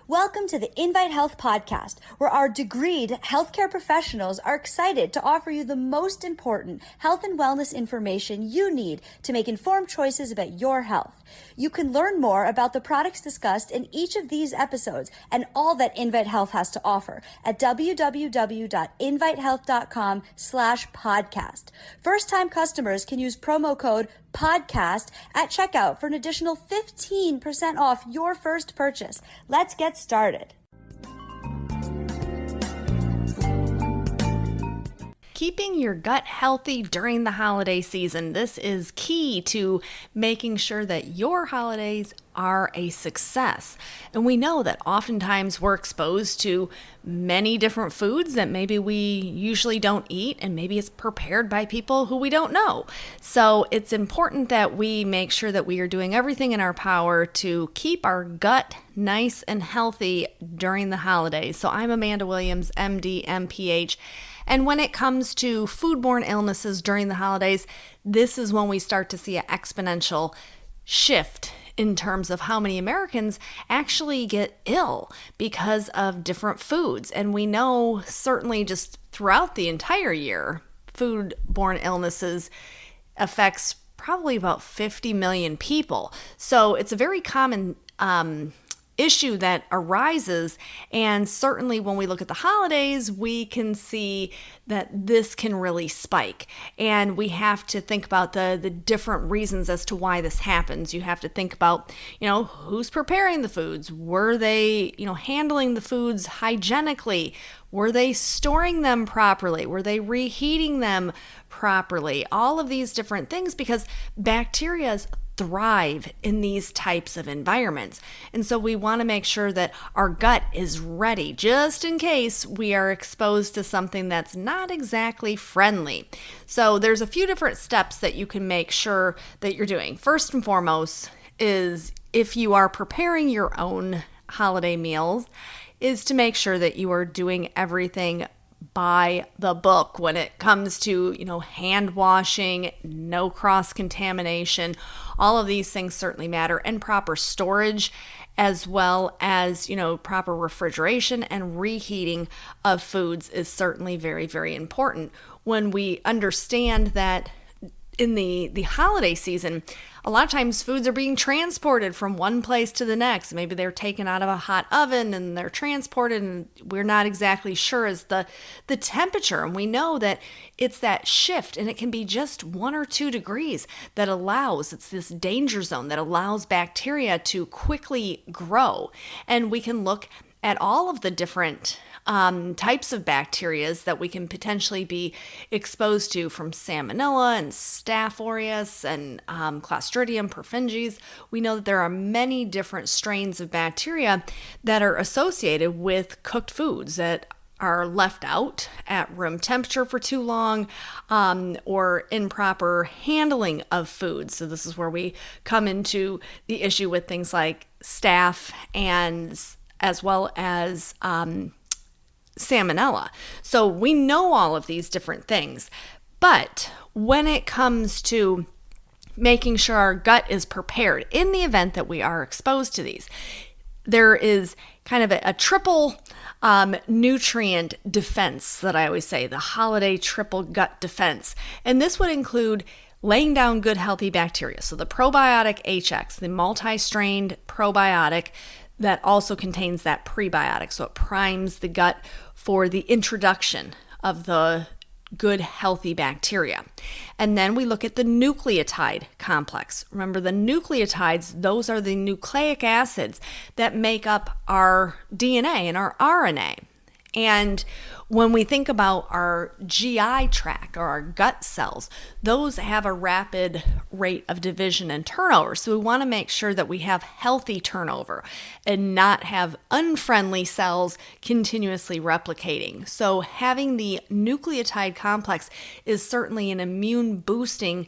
Welcome to the Invite Health podcast, where our degreed healthcare professionals are excited to offer you the most important health and wellness information you need to make informed choices about your health. You can learn more about the products discussed in each of these episodes and all that Invite Health has to offer at www.invitehealth.com/podcast. First-time customers can use promo code podcast at checkout for an additional 15% off your first purchase. Let's get started. Keeping your gut healthy during the holiday season. This is key to making sure that your holidays are a success. And we know that oftentimes we're exposed to many different foods that maybe we usually don't eat, and maybe it's prepared by people who we don't know. So it's important that we make sure that we are doing everything in our power to keep our gut nice and healthy during the holidays. So I'm Amanda Williams, MD, MPH. And when it comes to foodborne illnesses during the holidays, this is when we start to see an exponential shift in terms of how many Americans actually get ill because of different foods. And we know certainly just throughout the entire year, foodborne illnesses affects probably about 50 million people. So it's a very common issue that arises, and certainly when we look at the holidays, we can see that this can really spike, and we have to think about the different reasons as to why this happens. You have to think about, who's preparing the foods. Were they, handling the foods hygienically? Were they storing them properly? Were they reheating them properly? All of these different things, because bacteria thrive in these types of environments. And so we want to make sure that our gut is ready just in case we are exposed to something that's not exactly friendly. So there's a few different steps that you can make sure that you're doing. First and foremost is, if you are preparing your own holiday meals, is to make sure that you are doing everything by the book when it comes to, hand washing, no cross-contamination. All of these things certainly matter, and proper storage, as well as, proper refrigeration and reheating of foods is certainly very, very important. When we understand that in the holiday season, a lot of times foods are being transported from one place to the next. Maybe they're taken out of a hot oven and they're transported, and we're not exactly sure as the temperature. And we know that it's that shift, and it can be just 1 or 2 degrees that it's this danger zone that allows bacteria to quickly grow. And we can look at all of the different types of bacterias that we can potentially be exposed to, from Salmonella and Staph aureus and Clostridium perfringens. We know that there are many different strains of bacteria that are associated with cooked foods that are left out at room temperature for too long, or improper handling of food. So this is where we come into the issue with things like staph, and as well as Salmonella. So we know all of these different things, but when it comes to making sure our gut is prepared in the event that we are exposed to these, there is kind of a triple nutrient defense that I always say, the holiday triple gut defense. And this would include laying down good healthy bacteria. So the probiotic HX, the multi-strained probiotic that also contains that prebiotic. So it primes the gut for the introduction of the good healthy bacteria. And then we look at the nucleotide complex. Remember, the nucleotides, those are the nucleic acids that make up our DNA and our RNA. And when we think about our GI tract, or our gut cells, those have a rapid rate of division and turnover. So we want to make sure that we have healthy turnover and not have unfriendly cells continuously replicating. So having the nucleotide complex is certainly an immune boosting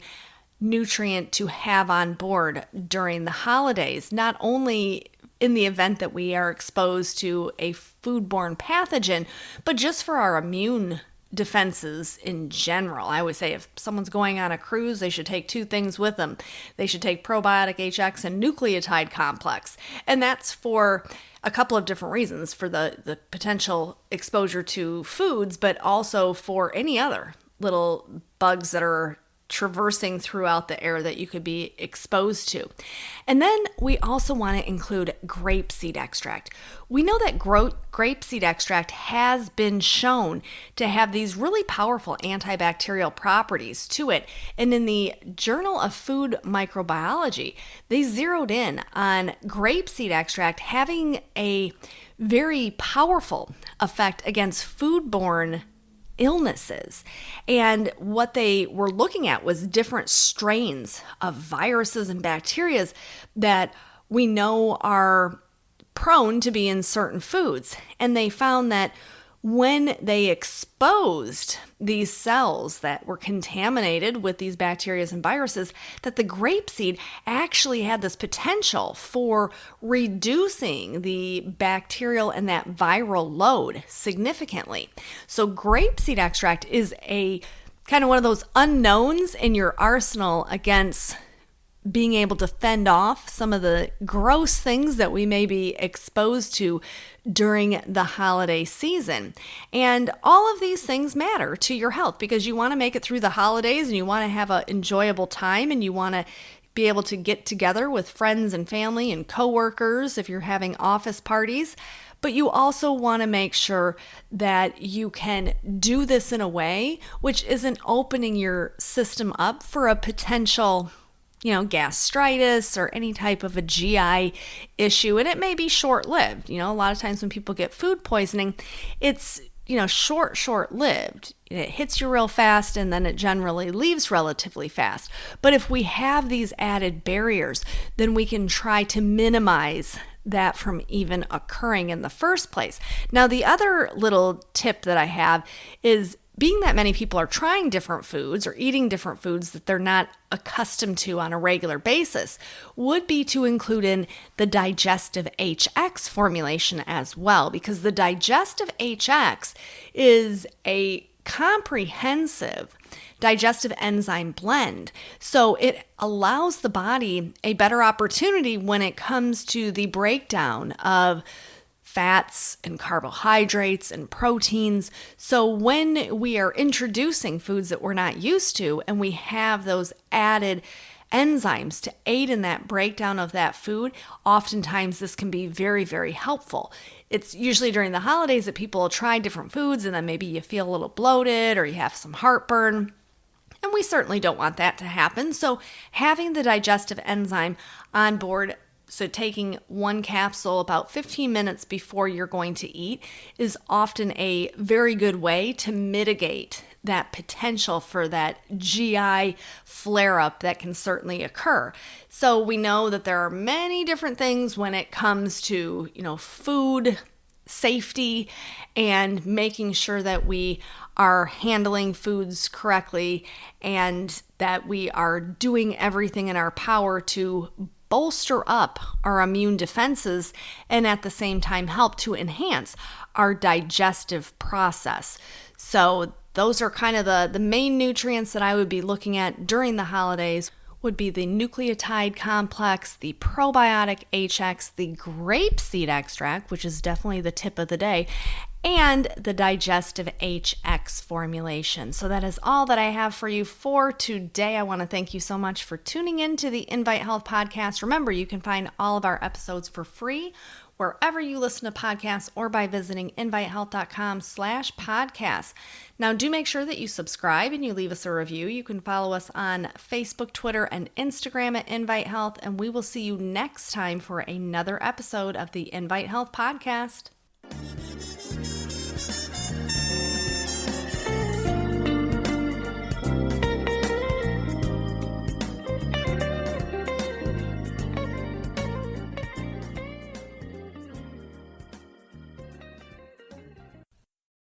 nutrient to have on board during the holidays, not only in the event that we are exposed to a foodborne pathogen, but just for our immune defenses in general. I always say if someone's going on a cruise, they should take 2 things with them. They should take probiotic HX and nucleotide complex. And that's for a couple of different reasons for the potential exposure to foods, but also for any other little bugs that are traversing throughout the air that you could be exposed to. And then we also want to include grapeseed extract. We know that grapeseed extract has been shown to have these really powerful antibacterial properties to it. And in the Journal of Food Microbiology, they zeroed in on grapeseed extract having a very powerful effect against foodborne illnesses. And what they were looking at was different strains of viruses and bacteria that we know are prone to be in certain foods. And they found that when they exposed these cells that were contaminated with these bacteria and viruses, that the grapeseed actually had this potential for reducing the bacterial and that viral load significantly. So grapeseed extract is a kind of one of those unknowns in your arsenal against being able to fend off some of the gross things that we may be exposed to during the holiday season. And all of these things matter to your health because you want to make it through the holidays and you want to have an enjoyable time and you want to be able to get together with friends and family and coworkers if you're having office parties. But you also want to make sure that you can do this in a way which isn't opening your system up for a potential gastritis or any type of a GI issue. And it may be short-lived. A lot of times when people get food poisoning, it's, short-lived. It hits you real fast and then it generally leaves relatively fast. But if we have these added barriers, then we can try to minimize that from even occurring in the first place. Now, the other little tip that I have is being that many people are trying different foods or eating different foods that they're not accustomed to on a regular basis, would be to include in the digestive HX formulation as well, because the digestive HX is a comprehensive digestive enzyme blend. So it allows the body a better opportunity when it comes to the breakdown of fats and carbohydrates and proteins. So when we are introducing foods that we're not used to and we have those added enzymes to aid in that breakdown of that food, oftentimes this can be very, very helpful. It's usually during the holidays that people will try different foods and then maybe you feel a little bloated or you have some heartburn. And we certainly don't want that to happen. So having the digestive enzyme on board, so taking one capsule about 15 minutes before you're going to eat, is often a very good way to mitigate that potential for that GI flare-up that can certainly occur. So we know that there are many different things when it comes to, food safety and making sure that we are handling foods correctly and that we are doing everything in our power to bolster up our immune defenses and at the same time help to enhance our digestive process. So those are kind of the main nutrients that I would be looking at during the holidays would be the nucleotide complex, the probiotic HX, the grapeseed extract, which is definitely the tip of the day, and the digestive HX formulation. So that is all that I have for you for today. I want to thank you so much for tuning in to the Invite Health podcast. Remember, you can find all of our episodes for free wherever you listen to podcasts or by visiting invitehealth.com/podcast. Now, do make sure that you subscribe and you leave us a review. You can follow us on Facebook, Twitter, and Instagram at Invite Health, and we will see you next time for another episode of the Invite Health podcast.